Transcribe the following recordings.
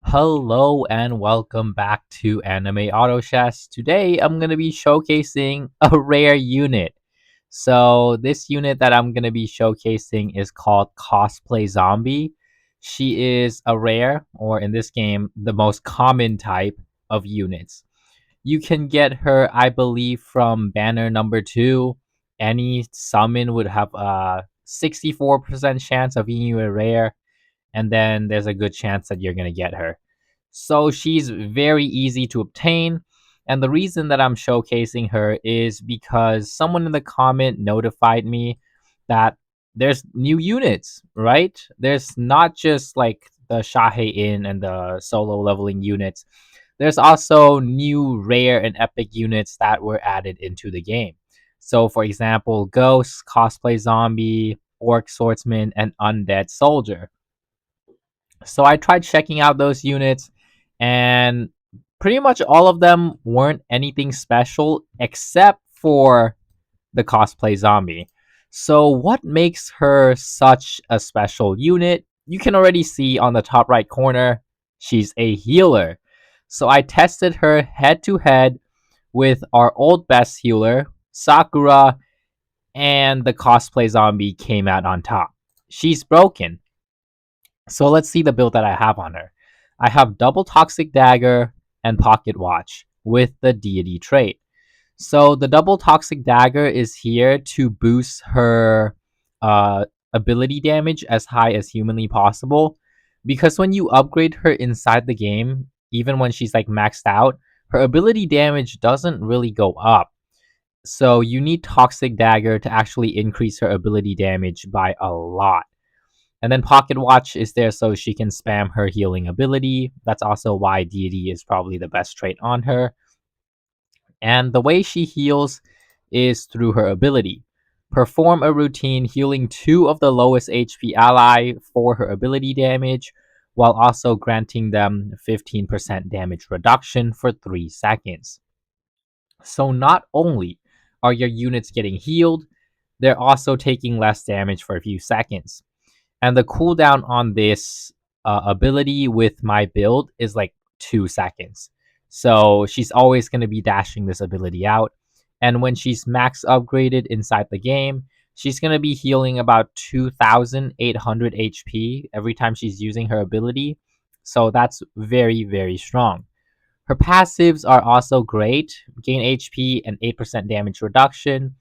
Hello and welcome back to Anime Auto Chess. Today I'm going to be showcasing a rare unit. So this unit that I'm going to be showcasing is called Cosplay Zombie. She is a rare, or in this game, the most common type of units. You can get her, I believe, from banner number 2. Any summon would have a 64% chance of being you a rare, and then there's a good chance that you're going to get her. So she's very easy to obtain. And the reason that I'm showcasing her is because someone in the comment notified me that there's new units, right? There's not just like the Shahe In and the solo leveling units. There's also new rare and epic units that were added into the game. So, for example, Ghost, Cosplay Zombie, Orc Swordsman, and Undead Soldier. So I tried checking out those units, and pretty much all of them weren't anything special except for the cosplay zombie. So, what makes her such a special unit? You can already see on the top right corner, she's a healer. So, I tested her head to head with our old best healer, Sakura, and the cosplay zombie came out on top. She's broken. So let's see the build that I have on her. I have double toxic dagger and pocket watch with the deity trait. So the double toxic dagger is here to boost her ability damage as high as humanly possible. Because when you upgrade her inside the game, even when she's like maxed out, her ability damage doesn't really go up. So you need toxic dagger to actually increase her ability damage by a lot. And then Pocket Watch is there so she can spam her healing ability. That's also why Deity is probably the best trait on her. And the way she heals is through her ability. Perform a routine healing 2 of the lowest HP ally for her ability damage, while also granting them 15% damage reduction for 3 seconds. So not only are your units getting healed, they're also taking less damage for a few seconds. And the cooldown on this ability with my build is like 2 seconds. So she's always going to be dashing this ability out. And when she's max upgraded inside the game, she's going to be healing about 2,800 HP every time she's using her ability. So that's very, very strong. Her passives are also great. Gain HP and 8% damage reduction.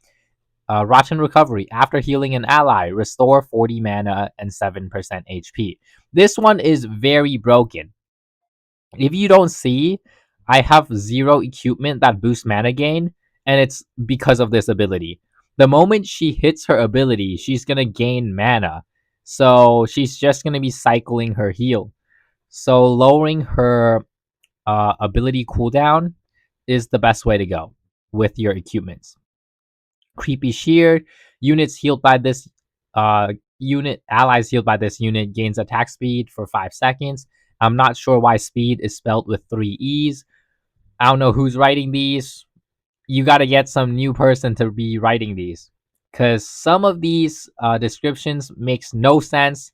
Rotten Recovery. After healing an ally, restore 40 mana and 7% HP. This one is very broken. If you don't see, I have 0 equipment that boosts mana gain, and it's because of this ability. The moment she hits her ability, she's going to gain mana. So she's just going to be cycling her heal. So lowering her ability cooldown is the best way to go with your equipments. Creepy Shear. Units healed by this allies healed by this unit gains attack speed for 5 seconds. I'm not sure why speed is spelled with 3 E's. I don't know who's writing these. You got to get some new person to be writing these, because some of these descriptions makes no sense,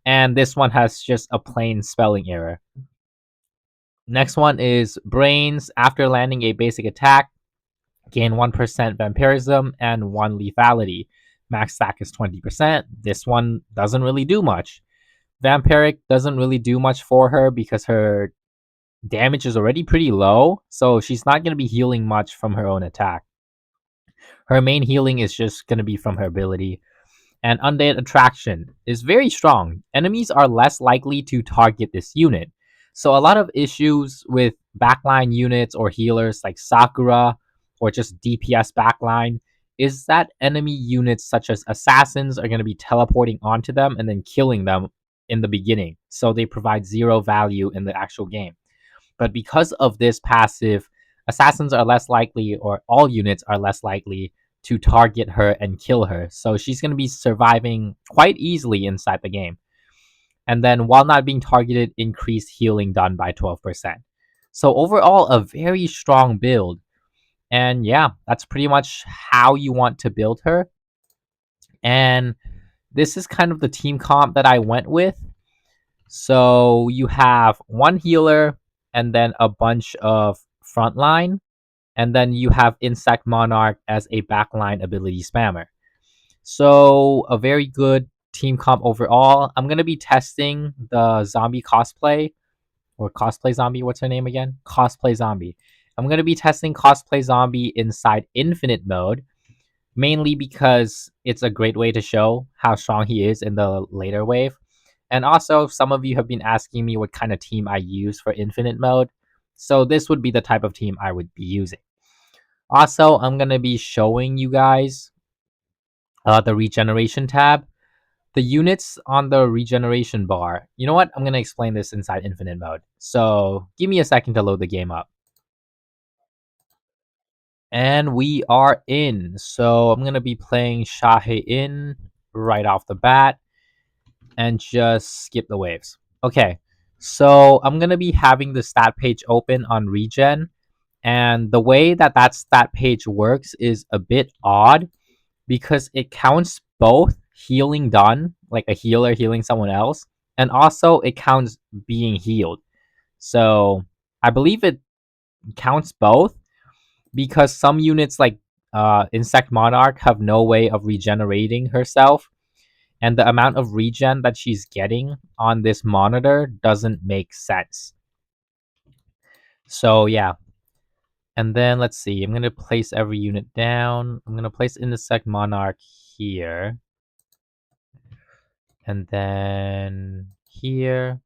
and this one has just a plain spelling error. Next one is Brains. After landing a basic attack, gain 1% vampirism and 1 lethality. Max stack is 20%. This one doesn't really do much. Vampiric doesn't really do much for her because her damage is already pretty low, so she's not going to be healing much from her own attack. Her main healing is just going to be from her ability. And Undead Attraction is very strong. Enemies are less likely to target this unit. So a lot of issues with backline units or healers like Sakura or just DPS backline is that enemy units such as assassins are going to be teleporting onto them and then killing them in the beginning. So they provide 0 value in the actual game. But because of this passive, assassins are less likely, or all units are less likely to target her and kill her. So she's going to be surviving quite easily inside the game. And then while not being targeted, increased healing done by 12%. So overall, a very strong build. And yeah, that's pretty much how you want to build her. And this is kind of the team comp that I went with. So you have one healer and then a bunch of frontline, and then you have Insect Monarch as a backline ability spammer. So a very good team comp overall. I'm gonna be testing the zombie cosplay or cosplay zombie. What's her name again? Cosplay zombie. I'm gonna be testing cosplay zombie inside infinite mode, mainly because it's a great way to show how strong he is in the later wave. And also, some of you have been asking me what kind of team I use for infinite mode. So this would be the type of team I would be using. Also, I'm gonna be showing you guys the regeneration tab. The units on the regeneration bar. You know what? I'm gonna explain this inside infinite mode. So give me a second to load the game up. And we are in. So I'm gonna be playing Shahe in right off the bat and just skip the waves. Okay. So I'm gonna be having the stat page open on regen. And the way that that stat page works is a bit odd because it counts both healing done, like a healer healing someone else, and also it counts being healed. So I believe it counts both because some units like Insect Monarch have no way of regenerating herself, and the amount of regen that she's getting on this monitor doesn't make sense. So yeah. And then let's see, I'm gonna place every unit down. I'm gonna place Insect Monarch here. And then here,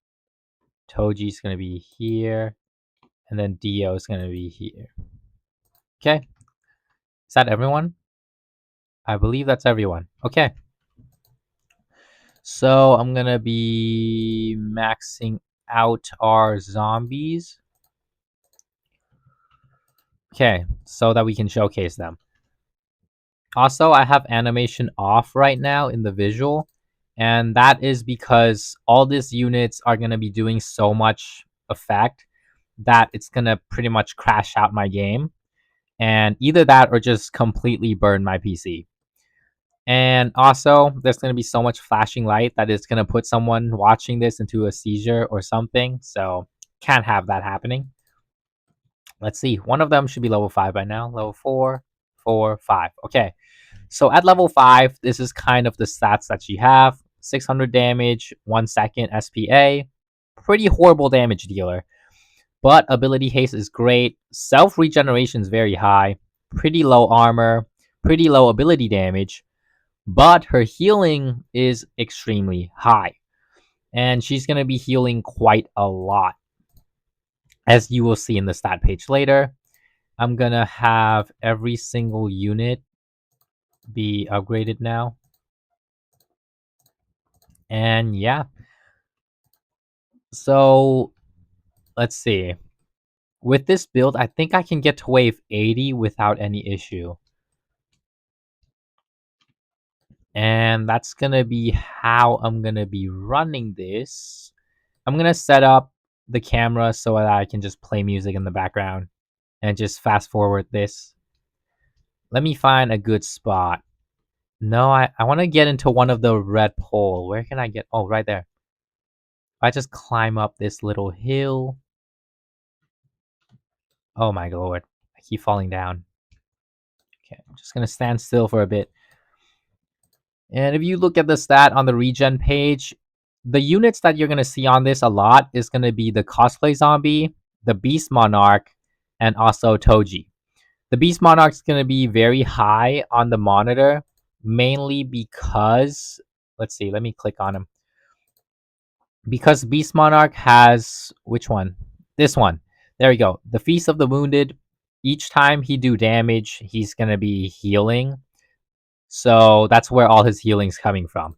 Toji's gonna be here, and then Dio is gonna be here. Okay, is that everyone? I believe that's everyone. Okay, so I'm gonna be maxing out our zombies. Okay, so that we can showcase them. Also, I have animation off right now in the visual, and that is because all these units are gonna be doing so much effect that it's gonna pretty much crash out my game. And either that or just completely burn my PC. And also, there's going to be so much flashing light that it's going to put someone watching this into a seizure or something. So, can't have that happening. Let's see. One of them should be level 5 by now. Level 4, 4, 5. Okay. So, at level 5, this is kind of the stats that you have 600 damage, 1 second SPA. Pretty horrible damage dealer. But ability haste is great. Self regeneration is very high. Pretty low armor. Pretty low ability damage. But her healing is extremely high. And she's going to be healing quite a lot. As you will see in the stat page later. I'm going to have every single unit be upgraded now. And yeah. So let's see. With this build, I think I can get to wave 80 without any issue. And that's gonna be how I'm gonna be running this. I'm gonna set up the camera so that I can just play music in the background and just fast forward this. Let me find a good spot. No, I want to get into one of the red pole. Where can I get? Oh, right there. I just climb up this little hill. Oh my lord. I keep falling down. Okay, I'm just gonna stand still for a bit. And if you look at the stat on the regen page, the units that you're going to see on this a lot is going to be the Cosplay Zombie, the Beast Monarch, and also Toji. The Beast Monarch is going to be very high on the monitor, mainly because, let's see, let me click on him. Because Beast Monarch has, which one? This one. There we go. The Feast of the Wounded. Each time he do damage, he's going to be healing. So that's where all his healing's coming from.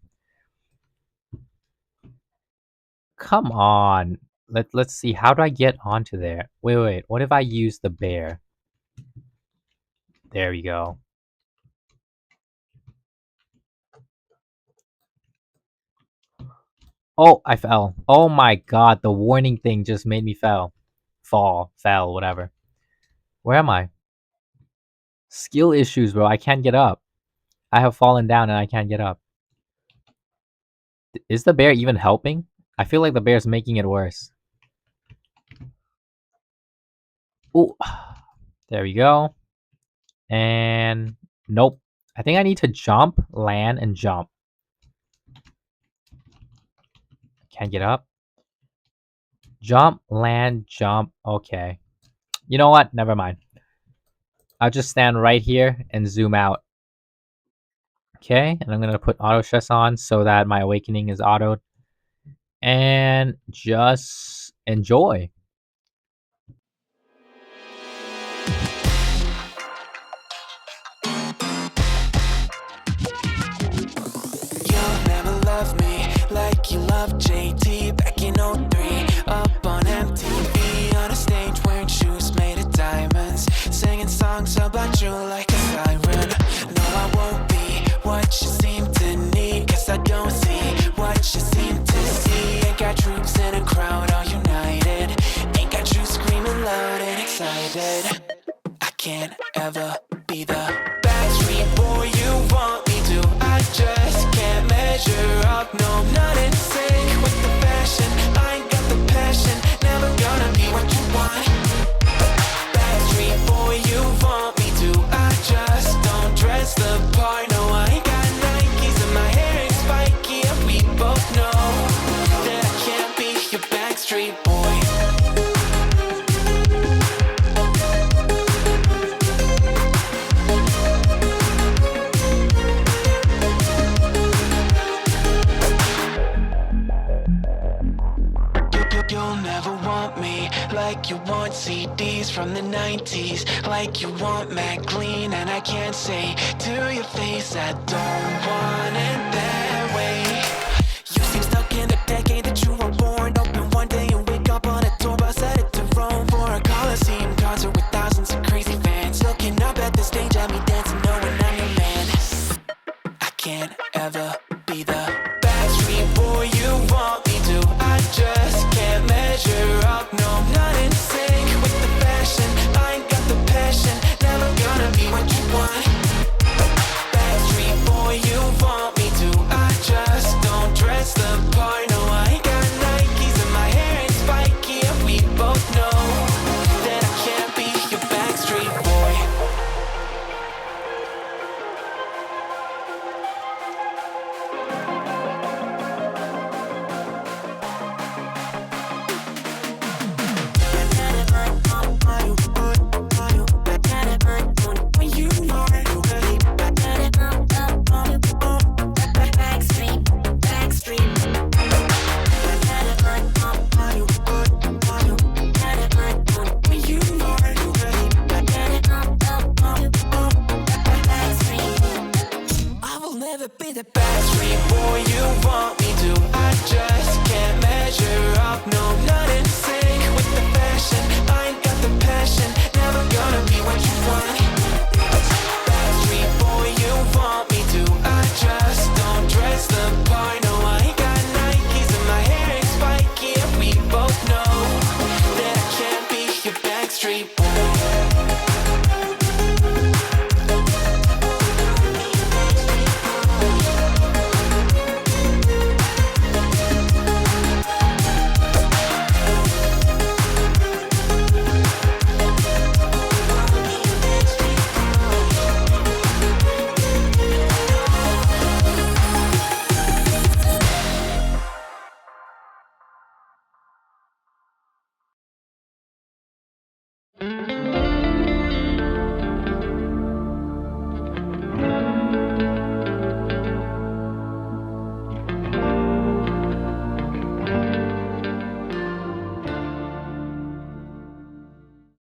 Come on. Let's see. How do I get onto there? Wait. What if I use the bear? There we go. Oh, I fell. Oh my god, the warning thing just made me fell, whatever. Where am I? Skill issues, bro. I can't get up. I have fallen down and I can't get up. Is the bear even helping? I feel like the bear's making it worse. Ooh. There we go. And nope. I think I need to jump, land, and jump. Can't get up. Jump, land, jump. Okay. You know what? Never mind. I'll just stand right here and zoom out. Okay, and I'm gonna put auto stress on so that my awakening is autoed. And just enjoy. You'll never love me like you love JT back in '03. Up on MTV on a stage wearing shoes made of diamonds, singing songs about you like a siren. No, I won't be what you seem to need, cause I don't see what you seem to see. Ain't got troops in a crowd all united, ain't got you screaming loud and excited. I can't ever be the backstreet boy you want me to. I just can't measure up, no, not in sync with the fashion. I ain't got the passion, never gonna be what you want. Backstreet boy you want me to. I just don't dress the part, no, I ain't got Nikes and my hair ain't spiky, and we both know that I can't be your backstreet boy. You'll never want me like you want CDs from the 90s, like you want Mac Clean, and I can't say to your face I don't want it that